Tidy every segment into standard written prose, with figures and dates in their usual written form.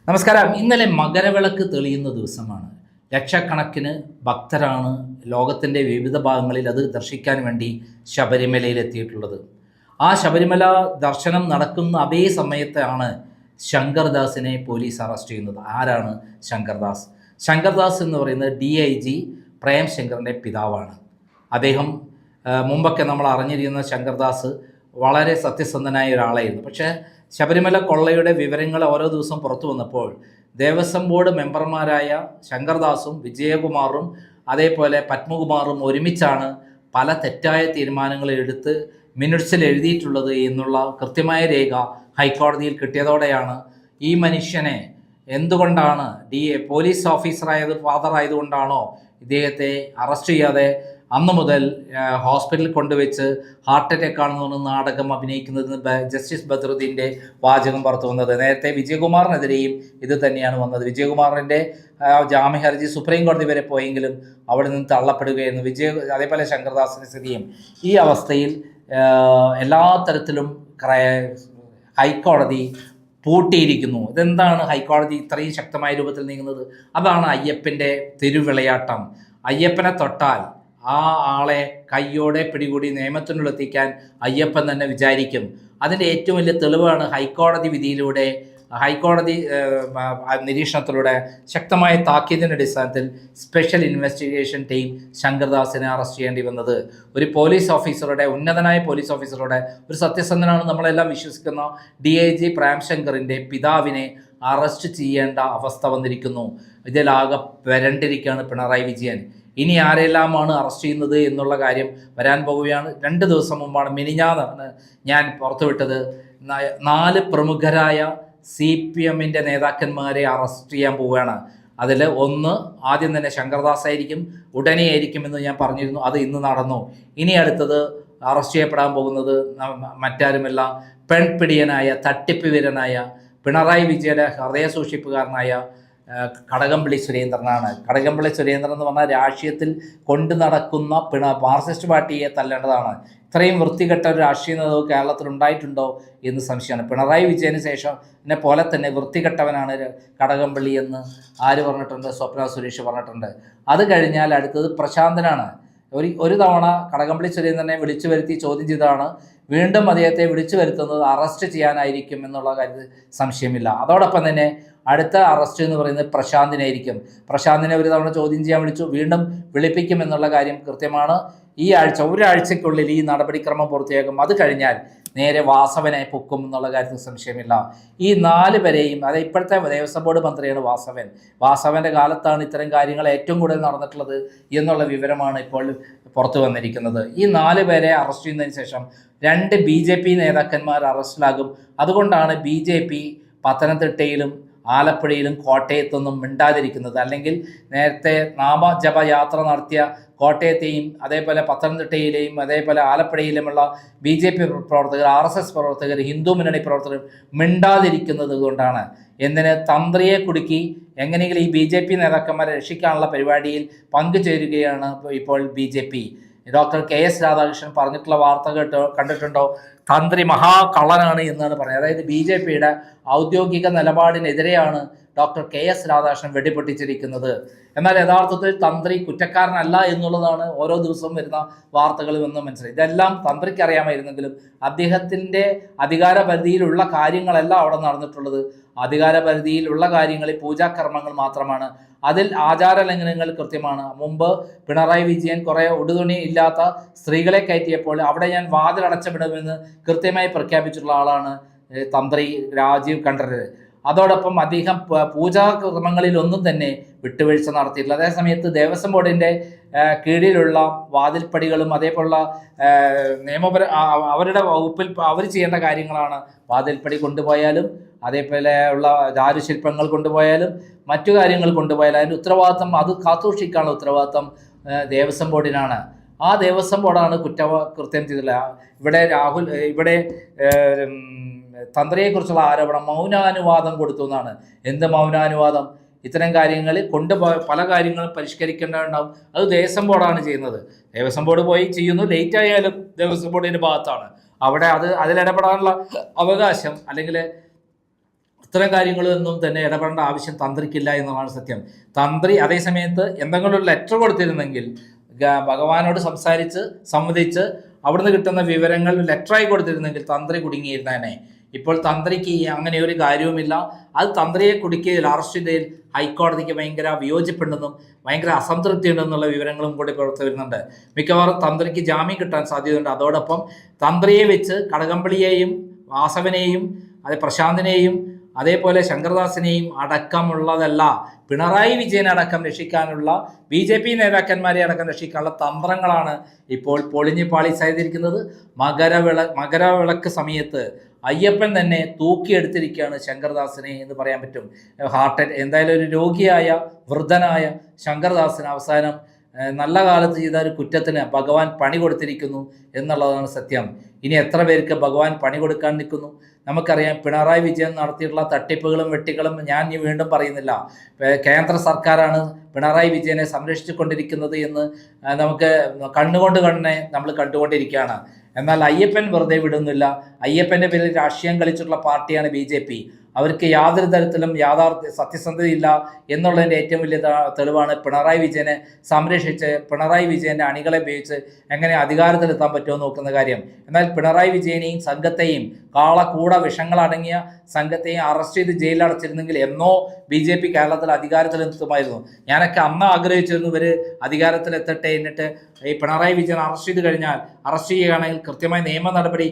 നമസ്കാരം. ഇന്നലെ മകരവിളക്ക് തെളിയുന്ന ദിവസമാണ്. ലക്ഷക്കണക്കിന് ഭക്തരാണ് ലോകത്തിൻ്റെ വിവിധ ഭാഗങ്ങളിൽ അത് ദർശിക്കാൻ വേണ്ടി ശബരിമലയിൽ എത്തിയിട്ടുള്ളത്. ആ ശബരിമല ദർശനം നടക്കുന്ന അതേ സമയത്താണ് ശങ്കർദാസിനെ പോലീസ് അറസ്റ്റ് ചെയ്യുന്നത്. ആരാണ് ശങ്കർദാസ്? ശങ്കർദാസ് എന്ന് പറയുന്നത് DIG പ്രേം ശങ്കറിൻ്റെ പിതാവാണ്. അദ്ദേഹം മുമ്പൊക്കെ നമ്മൾ അറിഞ്ഞിരിക്കുന്ന ശങ്കർദാസ് വളരെ സത്യസന്ധനായ ഒരാളായിരുന്നു. പക്ഷേ ശബരിമല കൊള്ളയുടെ വിവരങ്ങൾ ഓരോ ദിവസം പുറത്തു വന്നപ്പോൾ ദേവസ്വം ബോർഡ് മെമ്പർമാരായ ശങ്കർദാസും വിജയകുമാറും അതേപോലെ പത്മകുമാറും ഒരുമിച്ചാണ് പല തെറ്റായ തീരുമാനങ്ങൾ എടുത്ത് മിനിറ്റ്സിൽ എഴുതിയിട്ടുള്ളത് എന്നുള്ള കൃത്യമായ രേഖ ഹൈക്കോടതിയിൽ കിട്ടിയതോടെയാണ് ഈ മനുഷ്യനെ എന്തുകൊണ്ടാണ് പോലീസ് ഫാദർ ആയതുകൊണ്ടാണോ ഇദ്ദേഹത്തെ അറസ്റ്റ് ചെയ്യാതെ അന്ന് മുതൽ ഹോസ്പിറ്റലിൽ കൊണ്ടുവച്ച് ഹാർട്ട് അറ്റാക്ക് ആണെന്ന് പറഞ്ഞ് നാടകം അഭിനയിക്കുന്നതിന് ജസ്റ്റിസ് ബദ്രുദ്ദീൻ്റെ വാചകം പുറത്തു വന്നത്. നേരത്തെ വിജയകുമാറിനെതിരെയും ഇത് തന്നെയാണ് വന്നത്. വിജയകുമാറിൻ്റെ ജാമ്യ ഹർജി സുപ്രീം കോടതി വരെ പോയെങ്കിലും അവിടെ നിന്ന് തള്ളപ്പെടുകയായിരുന്നു. അതേപോലെ ശങ്കർദാസിൻ്റെ സ്ഥിതിയും ഈ അവസ്ഥയിൽ എല്ലാ തരത്തിലും ഹൈക്കോടതി പൂട്ടിയിരിക്കുന്നു. ഇതെന്താണ് ഹൈക്കോടതി ഇത്രയും ശക്തമായ രൂപത്തിൽ നീങ്ങുന്നത്? അതാണ് അയ്യപ്പൻ്റെ തിരുവിളയാട്ടം. അയ്യപ്പനെ തൊട്ടാൽ ആ ആളെ കയ്യോടെ പിടികൂടി നിയമത്തിനുള്ളിലെത്തിക്കാൻ അയ്യപ്പൻ തന്നെ വിചാരിക്കും. അതിൻ്റെ ഏറ്റവും വലിയ തെളിവാണ് ഹൈക്കോടതി വിധിയിലൂടെ, ഹൈക്കോടതി നിരീക്ഷണത്തിലൂടെ ശക്തമായ താക്കീതിൻ്റെ അടിസ്ഥാനത്തിൽ സ്പെഷ്യൽ ഇൻവെസ്റ്റിഗേഷൻ ടീം ശങ്കർദാസിനെ അറസ്റ്റ് ചെയ്യേണ്ടി വന്നത്. ഒരു പോലീസ് ഓഫീസറുടെ, ഉന്നതനായ പോലീസ് ഓഫീസറുടെ, ഒരു സത്യസന്ധനാണ് നമ്മളെല്ലാം വിശ്വസിക്കുന്ന DIG പ്രേം ശങ്കറിൻ്റെ പിതാവിനെ അറസ്റ്റ് ചെയ്യേണ്ട അവസ്ഥ വന്നിരിക്കുന്നു. ഇതിലാകെ വരണ്ടിരിക്കുകയാണ് പിണറായി വിജയൻ. ഇനി ആരെല്ലാമാണ് അറസ്റ്റ് ചെയ്യുന്നത് എന്നുള്ള കാര്യം വരാൻ പോവുകയാണ്. 2 ദിവസം മുമ്പാണ്, മിനിഞ്ഞാന്നാണ് ഞാൻ പുറത്തുവിട്ടത്, 4 പ്രമുഖരായ CPMൻ്റെ നേതാക്കന്മാരെ അറസ്റ്റ് ചെയ്യാൻ പോവുകയാണ്. അതിൽ ഒന്ന് ആദ്യം തന്നെ ശങ്കർദാസ് ആയിരിക്കും, ഉടനെ ആയിരിക്കുമെന്ന് ഞാൻ പറഞ്ഞിരുന്നു. അത് ഇന്ന് നടന്നു. ഇനി അടുത്തത് അറസ്റ്റ് ചെയ്യപ്പെടാൻ പോകുന്നത് മറ്റാരുമല്ല, പെൺപിടിയനായ തട്ടിപ്പ് വീരനായ പിണറായി വിജയൻ്റെ ഹൃദയ സൂക്ഷിപ്പുകാരനായ കടകംപള്ളി സുരേന്ദ്രനാണ്. കടകംപള്ളി സുരേന്ദ്രൻ എന്ന് പറഞ്ഞാൽ രാഷ്ട്രീയത്തിൽ കൊണ്ടു നടക്കുന്ന മാർക്സിസ്റ്റ് പാർട്ടിയെ തല്ലേണ്ടതാണ്. ഇത്രയും വൃത്തികെട്ട ഒരു രാഷ്ട്രീയ നേതാവ് കേരളത്തിൽ ഉണ്ടായിട്ടുണ്ടോ എന്ന് സംശയമാണ്. പിണറായി വിജയന് ശേഷം എന്നെ പോലെ തന്നെ വൃത്തികെട്ടവനാണ് കടകംപള്ളി എന്ന് ആര് പറഞ്ഞിട്ടുണ്ട്? സ്വപ്ന സുരേഷ് പറഞ്ഞിട്ടുണ്ട്. അത് കഴിഞ്ഞാൽ അടുത്തത് പ്രശാന്തനാണ്. ഒരു തവണ കടകംപള്ളി സുരേന്ദ്രനെ വിളിച്ചു വരുത്തി ചോദ്യം ചെയ്തതാണ്. വീണ്ടും അദ്ദേഹത്തെ വിളിച്ചു വരുത്തുന്നത് അറസ്റ്റ് ചെയ്യാനായിരിക്കും എന്നുള്ള കാര്യത്തിൽ സംശയമില്ല. അതോടൊപ്പം തന്നെ അടുത്ത അറസ്റ്റ് എന്ന് പറയുന്നത് പ്രശാന്തിനായിരിക്കും. പ്രശാന്തിനെ ഒരു തവണ ചോദ്യം ചെയ്യാൻ വിളിച്ചു, വീണ്ടും വിളിപ്പിക്കും എന്നുള്ള കാര്യം കൃത്യമാണ്. ഈ ആഴ്ച, ഒരാഴ്ചക്കുള്ളിൽ ഈ നടപടിക്രമം പൂർത്തിയാക്കും. അത് കഴിഞ്ഞാൽ നേരെ വാസവനെ പൊക്കും എന്നുള്ള കാര്യത്തിൽ സംശയമില്ല. ഈ 4 പേരെയും, അത് ഇപ്പോഴത്തെ ദേവസ്വം ബോർഡ് മന്ത്രിയാണ് വാസവൻ്റെ കാലത്താണ് ഇത്തരം കാര്യങ്ങൾ ഏറ്റവും കൂടുതൽ നടന്നിട്ടുള്ളത് എന്നുള്ള വിവരമാണ് ഇപ്പോൾ പുറത്തു വന്നിരിക്കുന്നത്. ഈ 4 പേരെ അറസ്റ്റ് ചെയ്യുന്നതിന് ശേഷം 2 BJP നേതാക്കന്മാർ അറസ്റ്റിലാകും. അതുകൊണ്ടാണ് BJP പത്തനംതിട്ടയിലും ആലപ്പുഴയിലും കോട്ടയത്തൊന്നും മിണ്ടാതിരിക്കുന്നത്. അല്ലെങ്കിൽ നേരത്തെ നാമജപ യാത്ര നടത്തിയ കോട്ടയത്തെയും അതേപോലെ പത്തനംതിട്ടയിലെയും അതേപോലെ ആലപ്പുഴയിലുമുള്ള BJP പ്രവർത്തകർ, RSS പ്രവർത്തകർ, ഹിന്ദു മുന്നണി പ്രവർത്തകർ മിണ്ടാതിരിക്കുന്നത് കൊണ്ടാണ്. എന്തിന്? തന്ത്രിയെ കുടുക്കി എങ്ങനെയെങ്കിലും ഈ BJP നേതാക്കന്മാരെ രക്ഷിക്കാനുള്ള പരിപാടിയിൽ പങ്കുചേരുകയാണ് ഇപ്പോൾ BJP. ഡോക്ടർ KS രാധാകൃഷ്ണൻ പറഞ്ഞിട്ടുള്ള വാർത്ത കണ്ടിട്ടുണ്ടോ? തന്ത്രി മഹാകള്ളനാണ് എന്നാണ് പറയുന്നത്. അതായത് BJPയുടെ ഔദ്യോഗിക നിലപാടിനെതിരെയാണ് ഡോക്ടർ KS രാധാകൃഷ്ണൻ വെടിപൊട്ടിച്ചിരിക്കുന്നത്. എന്നാൽ യഥാർത്ഥത്തിൽ തന്ത്രി കുറ്റക്കാരനല്ല എന്നുള്ളതാണ് ഓരോ ദിവസവും വരുന്ന വാർത്തകളിൽ നിന്ന് മനസ്സിലായി. ഇതെല്ലാം തന്ത്രിക്ക് അറിയാമായിരുന്നെങ്കിലും അദ്ദേഹത്തിൻ്റെ അധികാര പരിധിയിലുള്ള കാര്യങ്ങളല്ല അവിടെ നടന്നിട്ടുള്ളത്. അധികാര പരിധിയിലുള്ള കാര്യങ്ങളിൽ പൂജാകർമ്മങ്ങൾ മാത്രമാണ്. അതിൽ ആചാര ലംഘനങ്ങൾ കൃത്യമാണ്. മുമ്പ് പിണറായി വിജയൻ കുറേ ഉടുതുണി ഇല്ലാത്ത സ്ത്രീകളെ കയറ്റിയപ്പോൾ അവിടെ ഞാൻ വാതിലടച്ചുവിടുമെന്ന് കൃത്യമായി പ്രഖ്യാപിച്ചിട്ടുള്ള ആളാണ് തന്ത്രി രാജീവ് കണ്ഠരര്. അതോടൊപ്പം അദ്ദേഹം പൂജാകർമ്മങ്ങളിലൊന്നും തന്നെ വിട്ടുവീഴ്ച നടത്തിയിട്ടില്ല. അതേസമയത്ത് ദേവസ്വം ബോർഡിൻ്റെ കീഴിലുള്ള വാതിൽപ്പടികളും അതേപോലുള്ള അവരുടെ വകുപ്പിൽ അവർ ചെയ്യേണ്ട കാര്യങ്ങളാണ്. വാതിൽപ്പടി കൊണ്ടുപോയാലും അതേപോലെ ഉള്ള ദാരുശില്പങ്ങൾ കൊണ്ടുപോയാലും മറ്റു കാര്യങ്ങൾ കൊണ്ടുപോയാലും അതിൻ്റെ ഉത്തരവാദിത്വം, അത് കാത്തുസൂക്ഷിക്കാനുള്ള ഉത്തരവാദിത്വം ദേവസ്വം ബോർഡിനാണ്. ആ ദേവസ്വം ബോർഡാണ് കുറ്റകൃത്യം ചെയ്തില്ല. ഇവിടെ തന്ത്രിയെക്കുറിച്ചുള്ള ആരോപണം മൗനാനുവാദം കൊടുത്തു എന്നാണ്. എന്ത് മൗനാനുവാദം? ഇത്തരം കാര്യങ്ങളിൽ പല കാര്യങ്ങളും പരിഷ്കരിക്കേണ്ടതുണ്ടാവും. അത് ദേവസ്വം ബോർഡാണ് ചെയ്യുന്നത്. ദേവസ്വം ബോർഡ് പോയി ചെയ്യുന്നു, ലേറ്റ് ആയാലും ദേവസ്വം ബോർഡിൻ്റെ ഭാഗത്താണ്. അവിടെ അതിലിടപെടാനുള്ള അവകാശം അല്ലെങ്കിൽ ഇത്തരം കാര്യങ്ങളൊന്നും തന്നെ ഇടപെടേണ്ട ആവശ്യം തന്ത്രിക്കില്ല എന്നതാണ് സത്യം. തന്ത്രി അതേസമയത്ത് എന്തെങ്കിലും ഒരു ലെറ്റർ കൊടുത്തിരുന്നെങ്കിൽ ഭഗവാനോട് സംസാരിച്ച് സമ്മതിച്ച് അവിടുന്ന് കിട്ടുന്ന വിവരങ്ങൾ ലെറ്ററായി കൊടുത്തിരുന്നെങ്കിൽ തന്ത്രി കുടുങ്ങിയിരുന്നേനെ. ഇപ്പോൾ തന്ത്രിക്ക് അങ്ങനെ ഒരു കാര്യവുമില്ല. അത് തന്ത്രിയെ കുടുക്കിയതിൽ അറസ്റ്റ് ചെയ്തതിൽ ഹൈക്കോടതിക്ക് ഭയങ്കര വിയോജിപ്പുണ്ടെന്നും ഭയങ്കര അസംതൃപ്തി ഉണ്ടെന്നുള്ള വിവരങ്ങളും കൂടി പുറത്തു വരുന്നുണ്ട്. മിക്കവാറും തന്ത്രിക്ക് ജാമ്യം കിട്ടാൻ സാധ്യതയുണ്ട്. അതോടൊപ്പം തന്ത്രിയെ വെച്ച് കടകംപള്ളിയെയും വാസവനെയും പ്രശാന്തിനെയും അതേപോലെ ശങ്കർദാസിനെയും അടക്കമുള്ളതല്ല, പിണറായി വിജയനെ അടക്കം രക്ഷിക്കാനുള്ള BJP നേതാക്കന്മാരെ അടക്കം രക്ഷിക്കാനുള്ള തന്ത്രങ്ങളാണ് ഇപ്പോൾ പൊളിഞ്ഞ് പാളിസായിരിക്കുന്നത്. മകരവിളക്ക് സമയത്ത് അയ്യപ്പൻ തന്നെ തൂക്കിയെടുത്തിരിക്കുകയാണ് ശങ്കർദാസിനെ എന്ന് പറയാൻ പറ്റും. എന്തായാലും ഒരു രോഗിയായ വൃദ്ധനായ ശങ്കർദാസിന് അവസാനം നല്ല കാലത്ത് ചെയ്ത ഒരു കുറ്റത്തിന് ഭഗവാൻ പണി കൊടുത്തിരിക്കുന്നു എന്നുള്ളതാണ് സത്യം. ഇനി എത്ര പേർക്ക് ഭഗവാൻ പണി കൊടുക്കാൻ നിൽക്കുന്നു? നമുക്കറിയാം പിണറായി വിജയൻ നടത്തിയിട്ടുള്ള തട്ടിപ്പുകളും വെട്ടികളും ഞാൻ വീണ്ടും പറയുന്നില്ല. കേന്ദ്ര സർക്കാരാണ് പിണറായി വിജയനെ സംരക്ഷിച്ചു കൊണ്ടിരിക്കുന്നത് എന്ന് നമുക്ക് കണ്ണുകൊണ്ട് നമ്മൾ കണ്ടുകൊണ്ടിരിക്കുകയാണ്. എന്നാൽ അയ്യപ്പൻ വെറുതെ വിടുന്നില്ല. അയ്യപ്പൻ്റെ പേരിൽ രാഷ്ട്രീയം കളിച്ചിട്ടുള്ള പാർട്ടിയാണ് BJP. അവർക്ക് യാതൊരു തരത്തിലും സത്യസന്ധതയില്ല എന്നുള്ളതിൻ്റെ ഏറ്റവും വലിയ തെളിവാണ് പിണറായി വിജയനെ സംരക്ഷിച്ച് പിണറായി വിജയൻ്റെ അണികളെ ഉപയോഗിച്ച് എങ്ങനെ അധികാരത്തിലെത്താൻ പറ്റുമോ നോക്കുന്ന കാര്യം. എന്നാൽ പിണറായി വിജയനെയും സംഘത്തെയും കാളകൂട വിഷങ്ങളടങ്ങിയ സംഘത്തെയും അറസ്റ്റ് ചെയ്ത് ജയിലിലടച്ചിരുന്നെങ്കിൽ എന്നോ BJP കേരളത്തിൽ അധികാരത്തിലെത്തുമായിരുന്നു. ഞാനൊക്കെ അന്ന് ആഗ്രഹിച്ചിരുന്നു ഇവർ അധികാരത്തിലെത്തട്ടെ, എന്നിട്ട് ഈ പിണറായി വിജയൻ അറസ്റ്റ് ചെയ്ത് കഴിഞ്ഞാൽ അറസ്റ്റ് ചെയ്യുകയാണെങ്കിൽ കൃത്യമായ നിയമ നടപടി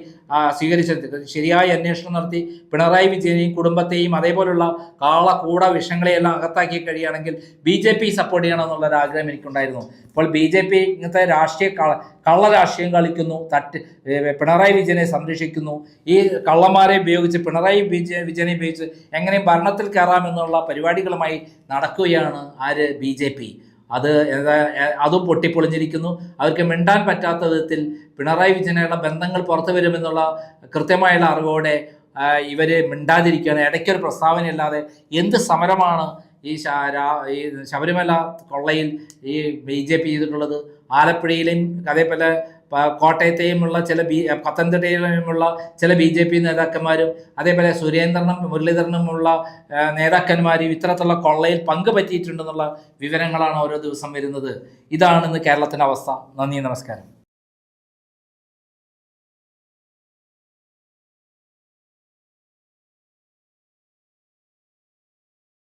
സ്വീകരിച്ചെടുത്ത് ശരിയായ അന്വേഷണം നടത്തി പിണറായി വിജയനെയും കുടുംബത്തെയും അതേപോലുള്ള കാളകൂട വിഷങ്ങളെയെല്ലാം അകത്താക്കി കഴിയുകയാണെങ്കിൽ BJP സപ്പോർട്ട് ചെയ്യണമെന്നുള്ളൊരു ആഗ്രഹം എനിക്കുണ്ടായിരുന്നു. ഇപ്പോൾ BJP ഇങ്ങനത്തെ കള്ള രാഷ്ട്രീയം കളിക്കുന്നു, പിണറായി വിജയനെ സംരക്ഷിക്കുന്നു. ഈ കള്ളന്മാരെ ഉപയോഗിച്ച് പിണറായി വിജയനെ ഉപയോഗിച്ച് എങ്ങനെയും ഭരണത്തിൽ കയറാമെന്നുള്ള പരിപാടികളുമായി നടക്കുകയാണ് BJP. അതും പൊട്ടിപ്പൊളിഞ്ഞിരിക്കുന്നു. അവർക്ക് മിണ്ടാൻ പറ്റാത്ത വിധത്തിൽ പിണറായി വിജയനുള്ള ബന്ധങ്ങൾ പുറത്തു വരുമെന്നുള്ള കൃത്യമായുള്ള അറിവോടെ ഇവർ മിണ്ടാതിരിക്കുകയാണ്. ഇടയ്ക്കൊരു പ്രസ്താവനയല്ലാതെ എന്ത് സമരമാണ് ഈ ശബരിമല കൊള്ളയിൽ ഈ BJP ചെയ്തിട്ടുള്ളത്? ആലപ്പുഴയിലെയും അതേപോലെ കോട്ടയത്തെയുമുള്ള പത്തനംതിട്ടയിലുമുള്ള ചില BJP നേതാക്കന്മാരും അതേപോലെ സുരേന്ദ്രനും മുരളീധരനുമുള്ള നേതാക്കന്മാരും ഇത്തരത്തിലുള്ള കൊള്ളയിൽ പങ്ക് പറ്റിയിട്ടുണ്ടെന്നുള്ള വിവരങ്ങളാണ് ഓരോ ദിവസം വരുന്നത്. ഇതാണ് ഇന്ന് കേരളത്തിൻ്റെ അവസ്ഥ. നന്ദി, നമസ്കാരം.